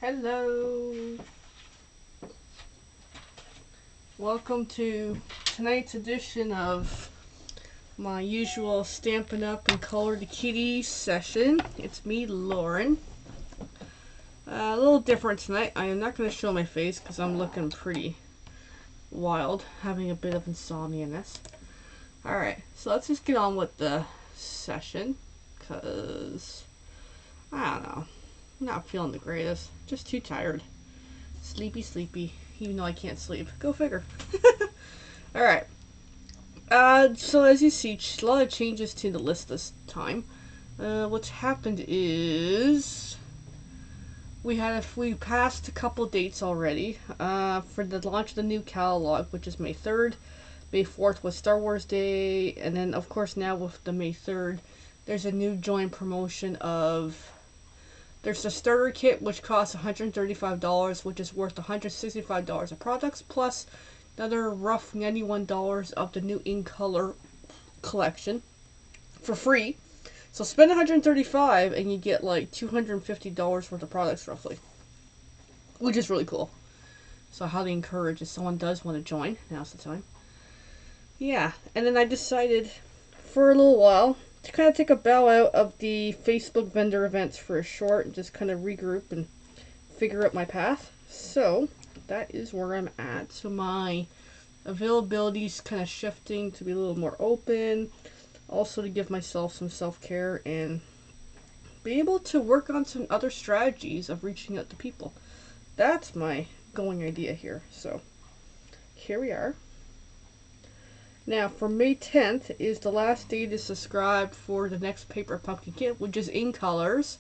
Hello. Welcome to tonight's edition of my usual Stampin' Up and Color the Kitties session. It's me, Lauren. A little different tonight. I am not going to show my face because I'm looking pretty wild, having a bit of insomnia-ness. Alright, so let's just get on with the session because, I don't know, I'm not feeling the greatest. Just too tired. Sleepy, even though I can't sleep. Go figure. Alright. So as you see, a lot of changes to the list this time. What's happened is we passed a couple dates already for the launch of the new catalog, which is May 3rd. May 4th was Star Wars Day, and then of course now with the May 3rd, there's a new joint promotion of. There's the starter kit, which costs $135, which is worth $165 of products, plus another rough $91 of the new In Color collection for free. So spend $135 and you get like $250 worth of products roughly, which is really cool. So I highly encourage if someone does want to join, now's the time. Yeah, and then I decided for a little while to kind of take a bow out of the Facebook vendor events for a short and just kind of regroup and figure out my path. So that is where I'm at. So my availability is kind of shifting to be a little more open, also to give myself some self-care and be able to work on some other strategies of reaching out to people. That's my going idea here. So here we are. Now, for May 10th is the last day to subscribe for the next paper pumpkin kit, which is In Colors,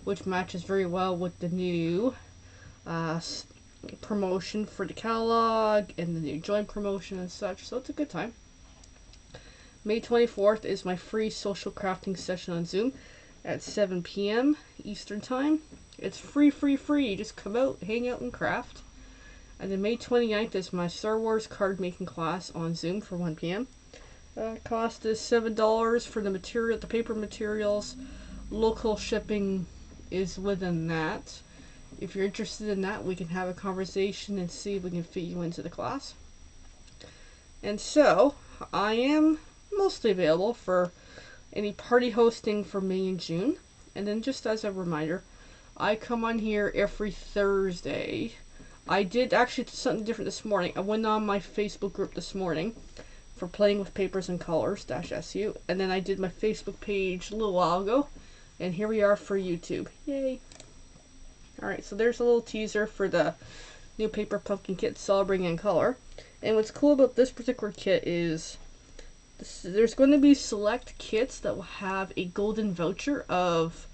which matches very well with the new promotion for the catalog and the new joint promotion and such, so it's a good time. May 24th is my free social crafting session on Zoom at 7 p.m. Eastern Time. It's free. Just come out, hang out, and craft. And then May 29th is my Star Wars card making class on Zoom for 1 p.m. Cost is $7 for the material, the paper materials. Local shipping is within that. If you're interested in that, we can have a conversation and see if we can fit you into the class. And so, I am mostly available for any party hosting for May and June. And then just as a reminder, I come on here every Thursday. I did actually something different this morning. I went on my Facebook group this morning for Playing with Papers and Colors -SU, and then I did my Facebook page a little while ago, and here we are for YouTube. Yay! Alright, so there's a little teaser for the new paper pumpkin kit celebrating In Color. And what's cool about this particular kit is there's going to be select kits that will have a golden voucher of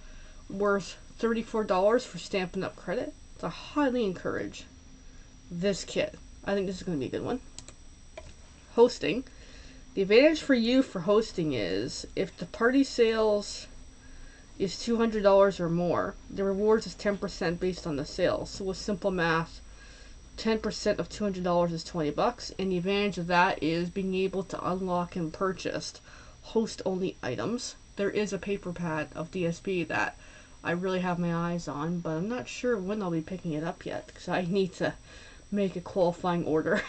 worth $34 for Stampin' Up credit. So I highly encourage this kit. I think this is going to be a good one. Hosting. The advantage for you for hosting is if the party sales is $200 or more, the rewards is 10% based on the sales. So with simple math, 10% of $200 is $20, and the advantage of that is being able to unlock and purchase host-only items. There is a paper pad of DSP that I really have my eyes on, but I'm not sure when I'll be picking it up yet because I need to make a qualifying order.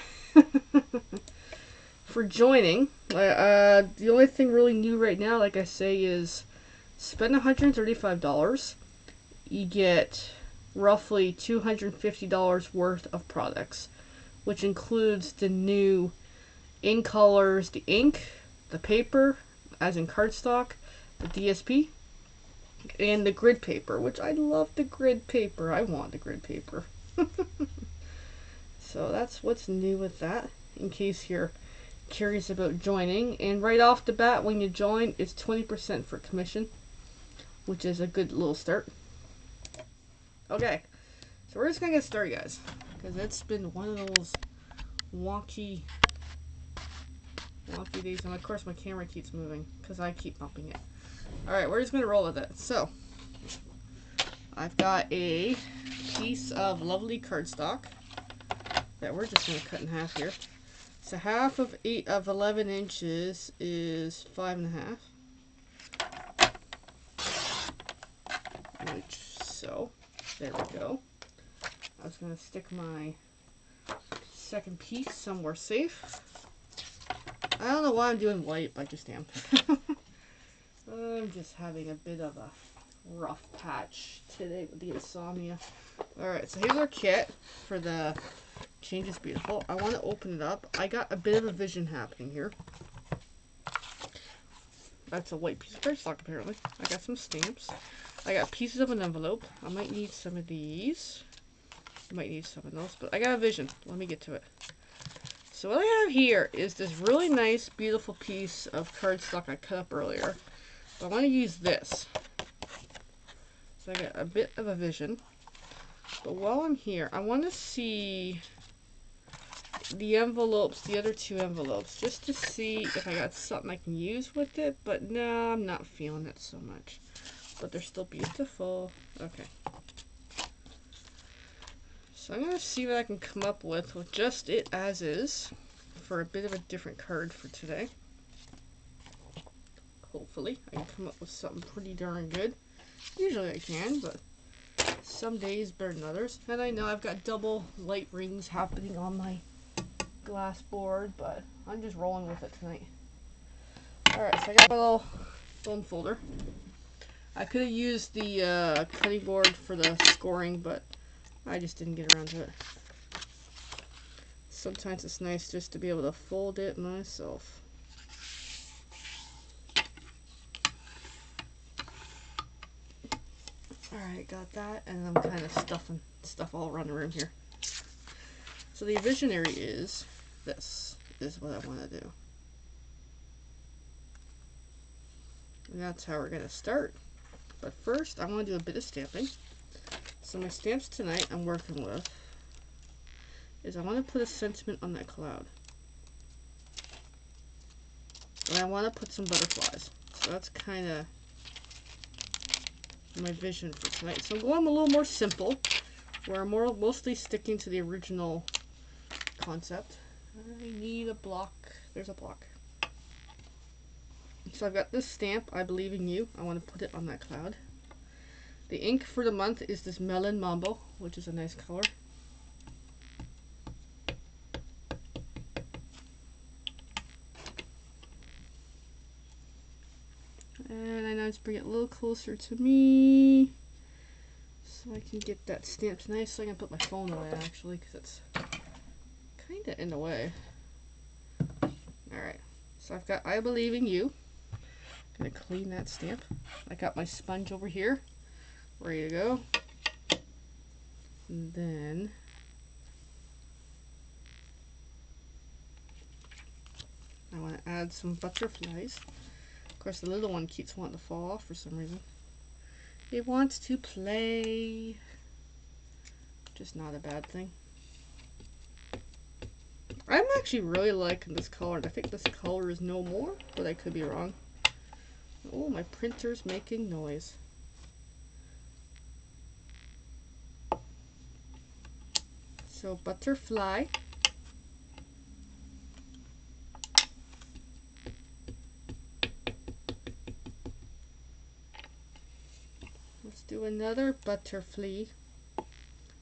For joining, the only thing really new right now, like I say, is spend $135. You get roughly $250 worth of products, which includes the new In Colors, the ink, the paper, as in cardstock, the DSP, and the grid paper, which I love the grid paper. I want the grid paper. So that's what's new with that, in case you're curious about joining. And right off the bat, when you join, it's 20% for commission, which is a good little start. Okay, so we're just gonna get started, guys, because it's been one of those wonky days, and of course my camera keeps moving because I keep bumping it. Alright, we're just gonna roll with it. So I've got a piece of lovely cardstock that we're just gonna cut in half here. So half of 11 inches is 5.5. Which, so there we go. I was going to stick my second piece somewhere safe. I don't know why I'm doing white, but I just am. I'm just having a bit of a rough patch today with the insomnia. Alright, so here's our kit for the Change is Beautiful. I want to open it up. I got a bit of a vision happening here. That's a white piece of cardstock apparently. I got some stamps. I got pieces of an envelope. I might need some of these. I might need some of those, but I got a vision. Let me get to it. So what I have here is this really nice, beautiful piece of cardstock I cut up earlier. But I want to use this. So I got a bit of a vision. But while I'm here, I want to see the envelopes, the other two envelopes, just to see if I got something I can use with it. But no, I'm not feeling it so much. But they're still beautiful. Okay. So I'm going to see what I can come up with just it as is for a bit of a different card for today. Hopefully I can come up with something pretty darn good. Usually I can, but some days better than others. And I know I've got double light rings happening on my glass board, but I'm just rolling with it tonight. Alright, so I got a little foam folder. I could have used the cutting board for the scoring, but I just didn't get around to it. Sometimes it's nice just to be able to fold it myself. Alright, got that, and I'm kind of stuffing stuff all around the room here. So the visionary is, this is what I want to do. And that's how we're going to start. But first, I want to do a bit of stamping. So my stamps tonight I'm working with is I want to put a sentiment on that cloud. And I want to put some butterflies. So that's kind of my vision for tonight. So I'm going a little more simple, where I'm mostly sticking to the original concept. I need a block. There's a block. So I've got this stamp, I Believe in You. I want to put it on that cloud. The ink for the month is this Melon Mambo, which is a nice color. And I now just bring it a little closer to me so I can get that stamped nice. So I can put my phone away actually, because it's kind of in the way. Alright, so I've got I Believe in You. I'm going to clean that stamp. I got my sponge over here, ready to go. And then I want to add some butterflies. Of course, the little one keeps wanting to fall off for some reason. It wants to play. Just not a bad thing. I'm actually really liking this color. I think this color is No More, but I could be wrong. Oh, my printer's making noise. So, butterfly. Let's do another butterfly.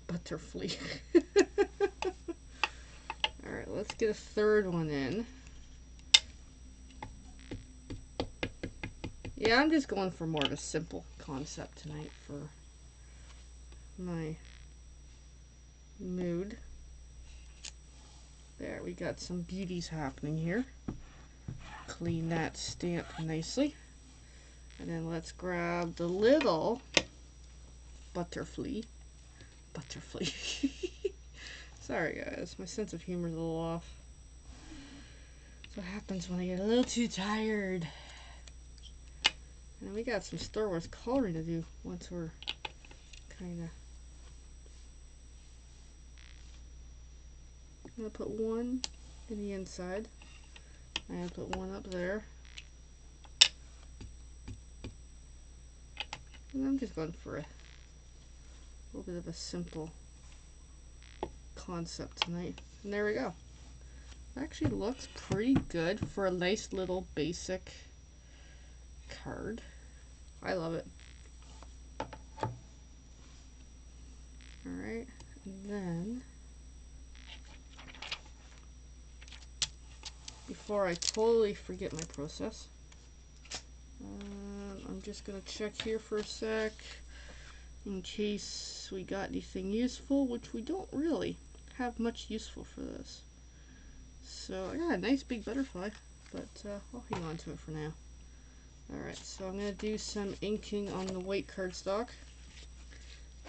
Butterfly. Alright, let's get a third one in. Yeah, I'm just going for more of a simple concept tonight for my mood. There, we got some beauties happening here. Clean that stamp nicely. And then let's grab the little butterfly. Butterfly. Sorry guys, my sense of humor is a little off. That's what happens when I get a little too tired. And we got some Star Wars coloring to do once we're kind of... I'm going to put one in the inside. I'm going to put one up there. And I'm just going for a little bit of a simple concept tonight. And there we go. It actually looks pretty good for a nice little basic card. I love it. Alright, then, before I totally forget my process, I'm just going to check here for a sec in case we got anything useful, which we don't really have much useful for this. So I got a nice big butterfly, but I'll hang on to it for now. Alright, so I'm going to do some inking on the white cardstock.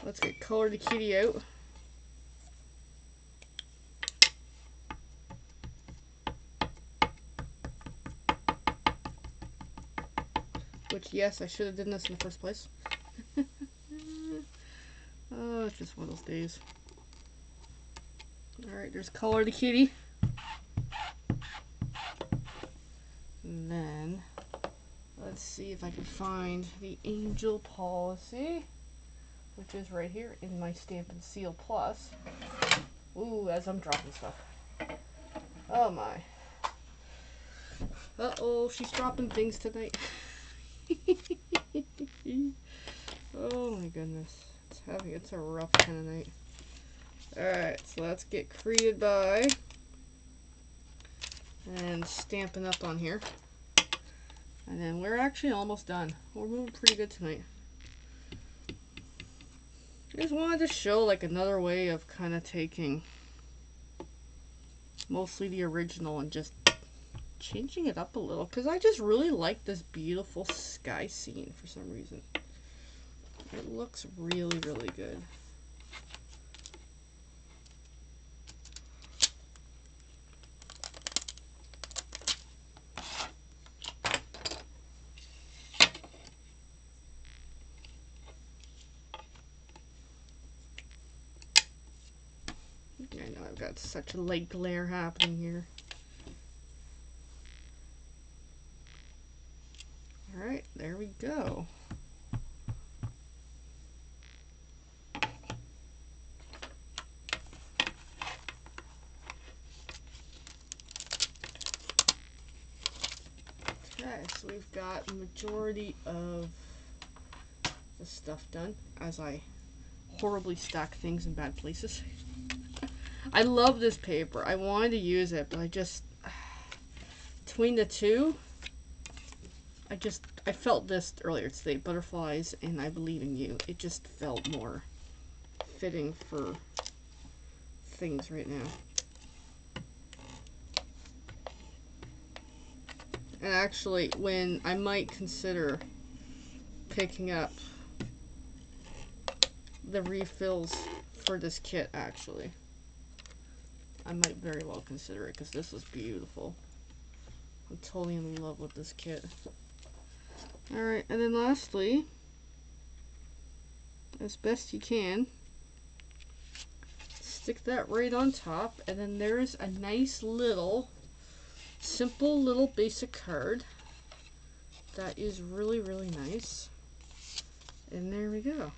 Let's get Color the Kitty out. Which, yes, I should have done this in the first place. Oh, it's just one of those days. Alright, there's Color the Kitty. And then, let's see if I can find the Angel Policy, which is right here in my Stampin' Seal Plus. Ooh, as I'm dropping stuff. Oh my. Uh-oh, she's dropping things tonight. Oh my goodness. It's a rough kind of night. Alright, so let's get Created By and Stampin' Up on here. And then we're actually almost done. We're moving pretty good tonight. I just wanted to show like another way of kind of taking mostly the original and just changing it up a little, because I just really like this beautiful sky scene for some reason. It looks really, really good. I know I've got such a light glare happening here. Alright, there we go. Okay, so we've got the majority of the stuff done, as I horribly stack things in bad places. I love this paper. I wanted to use it, but I just, between the two, I felt this earlier today, Butterflies and I Believe in You. It just felt more fitting for things right now. And actually, when I might consider picking up the refills for this kit, actually, I might very well consider it, because this is beautiful. I'm totally in love with this kit. Alright, and then lastly, as best you can, stick that right on top, and then there's a nice little, simple little basic card that is really, really nice. And there we go.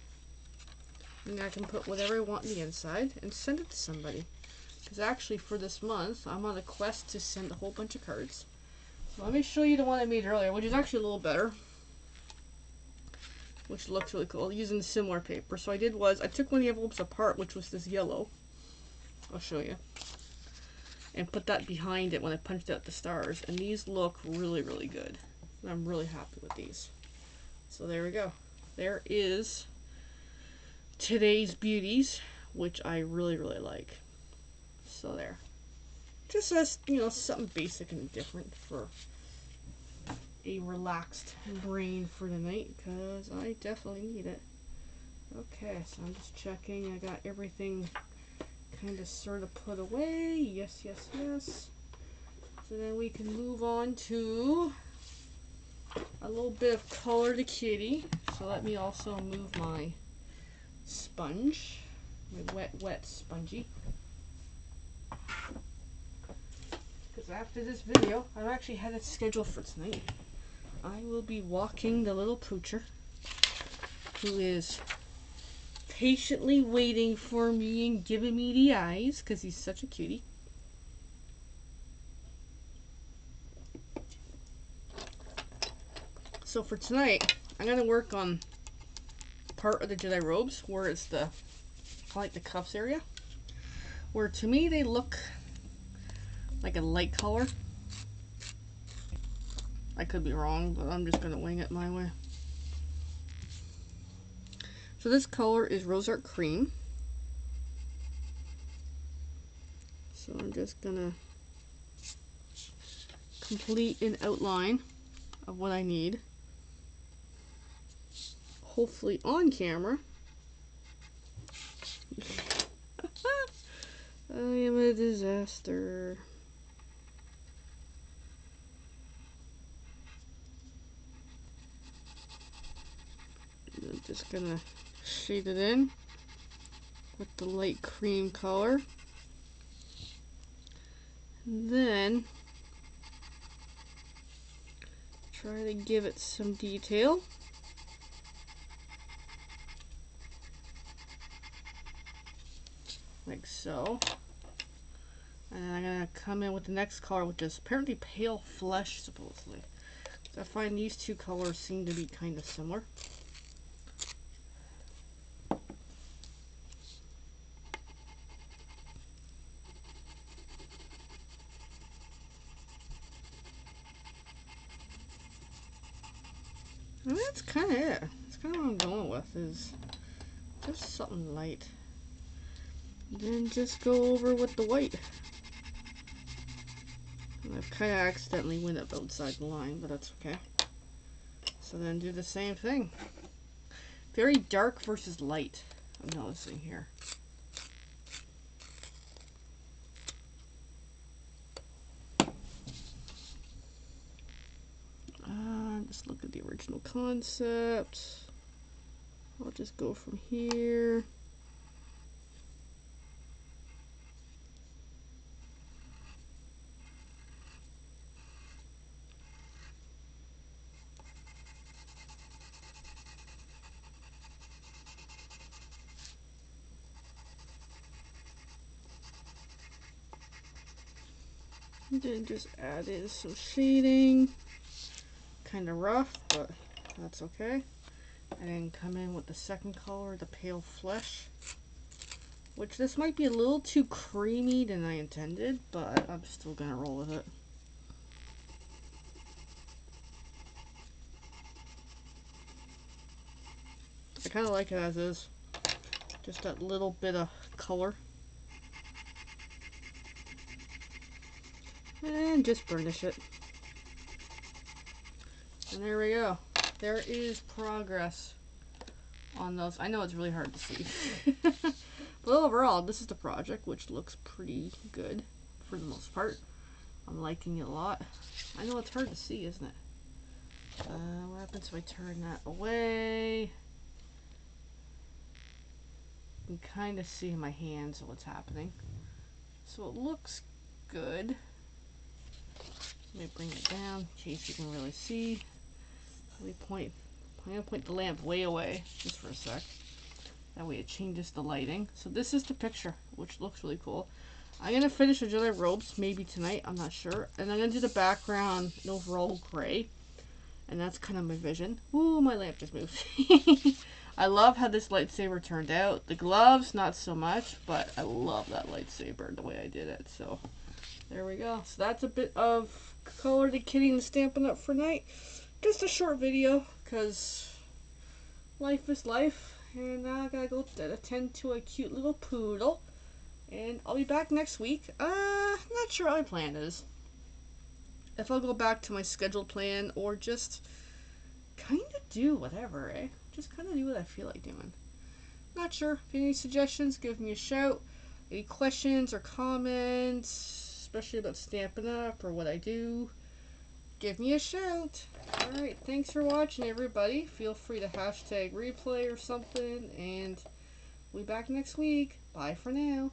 And I can put whatever I want in the inside and send it to somebody. Because actually for this month, I'm on a quest to send a whole bunch of cards. So let me show you the one I made earlier, which is actually a little better. Which looks really cool, using similar paper. So I took one of the envelopes apart, which was this yellow. I'll show you. And put that behind it when I punched out the stars. And these look really, really good. And I'm really happy with these. So there we go. There is today's beauties, which I really, really like. So there. Just as, you know, something basic and different for a relaxed brain for the night, because I definitely need it. Okay, so I'm just checking. I got everything kind of sort of put away. Yes, yes, yes. So then we can move on to a little bit of Color the Kitty. So let me also move my sponge, my wet spongy. Because after this video, I've actually had it scheduled for tonight. I will be walking the little poocher, who is patiently waiting for me and giving me the eyes, because he's such a cutie. So for tonight, I'm going to work on part of the Jedi robes, where it's the, like the cuffs area. where to me they look like a light color. I could be wrong, but I'm just going to wing it my way. So this color is Rose Art Cream. So I'm just going to complete an outline of what I need. Hopefully on camera. I am a disaster. I'm just gonna shade it in with the light cream color. And then try to give it some detail. Like so. And then I'm gonna come in with the next color, which is apparently Pale Flesh, supposedly. I find these two colors seem to be kind of similar. And that's kind of it. That's kind of what I'm going with, is just something light. Then just go over with the white. And I've kind of accidentally went up outside the line, but that's okay. So then do the same thing. Very dark versus light, I'm noticing here. Just look at the original concept. I'll just go from here. And then just add in some shading. Kind of rough, but that's okay. And then come in with the second color, the Pale Flesh. Which this might be a little too creamy than I intended, but I'm still gonna roll with it. I kind of like it as is. Just that little bit of color. And just burnish it. And there we go. There is progress on those. I know it's really hard to see. But overall, this is the project, which looks pretty good for the most part. I'm liking it a lot. I know it's hard to see, isn't it? What happens if I turn that away? You can kind of see in my hands what's happening. So it looks good. Let me bring it down in case you can really see. I'm gonna point the lamp way away just for a sec. That way it changes the lighting. So this is the picture, which looks really cool. I'm gonna finish the Jedi robes maybe tonight, I'm not sure. And I'm gonna do the background in overall gray. And that's kind of my vision. Ooh, my lamp just moved. I love how this lightsaber turned out. The gloves, not so much, but I love that lightsaber, the way I did it. So there we go. So that's a bit of Color the Kitty and Stampin' Up for night. Just a short video, because life is life. And now I gotta go attend to a cute little poodle. And I'll be back next week. Not sure what my plan is. If I'll go back to my scheduled plan or just kind of do whatever, eh? Just kind of do what I feel like doing. Not sure. If you have any suggestions, give me a shout. Any questions or comments, especially about Stampin' Up or what I do, give me a shout. Alright, thanks for watching, everybody. Feel free to hashtag replay or something, and we'll be back next week. Bye for now.